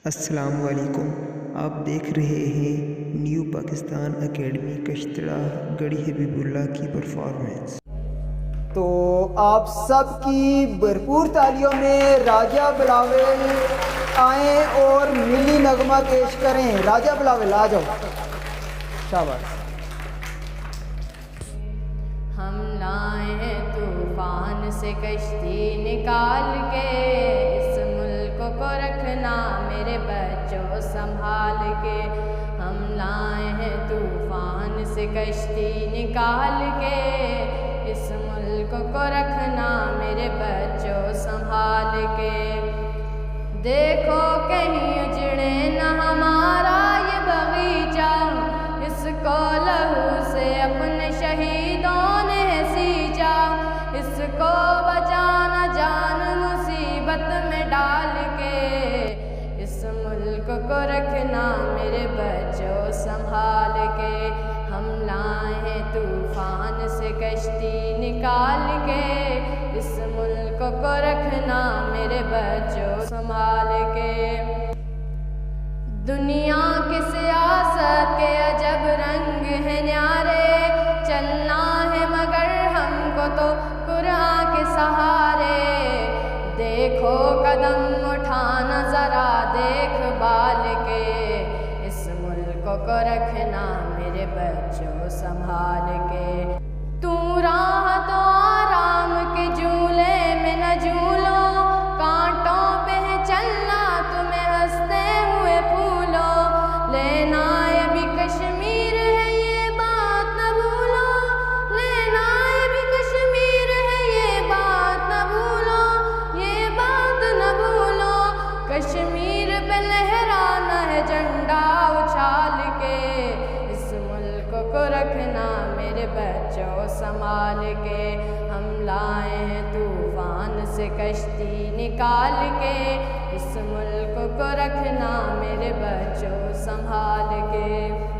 السلام علیکم، آپ دیکھ رہے ہیں نیو پاکستان اکیڈمی کشتڑہ گڑھی حبیب اللہ کی پرفارمنس۔ تو آپ سب کی بھرپور تالیوں میں راجہ بلاول آئیں اور ملی نغمہ پیش کریں۔ راجہ بلاول آ جاؤ، شاباش۔ ہم لائے ہیں طوفان سے کشتی نکال کے، اس ملک کو رکھنا میرے بچوں سنبھال کے۔ ہم لائے ہیں طوفان سے کشتی نکال کے، اس ملک کو رکھنا میرے بچوں سنبھال کے۔ دیکھو کہیں اجڑے نہ ہمارا یہ باغیچہ، اس کو لہو سے اپنے شہیدوں نے سینچا، اس کو بچانا جان مصیبت میں ڈال کے، اس ملک کو رکھنا میرے بچوں سنبھال کے۔ ہم لائے ہیں طوفان سے کشتی نکال کے، اس ملک کو رکھنا میرے بچوں سنبھال کے۔ دنیا کی سیاست کے عجب رنگ ہے نیارے، چلنا ہے مگر ہم کو تو قرآن کے سہارے۔ دیکھو قدم اٹھانا ذرا دیکھ بال کے، اس ملک کو رکھنا میرے بچوں سنبھال کے۔ تو راہ تو آرام کے جھولے میں نہ جھولو، کانٹوں پہ ہے چلنا تمہیں ہنستے ہوئے پھولو۔ لینا یہ بھی کشمیر ہے یہ بات نہ بھولو، لینا یہ بھی کشمیر ہے یہ بات نہ بھولو، یہ بات نہ بھولو۔ کشمیر پہ لہرانا ہے جھنڈا اچھال کے، اس ملک کو رکھنا میرے بچوں سنبھال کے۔ ہم لائے ہیں طوفان سے کشتی نکال کے، اس ملک کو رکھنا میرے بچوں سنبھال کے۔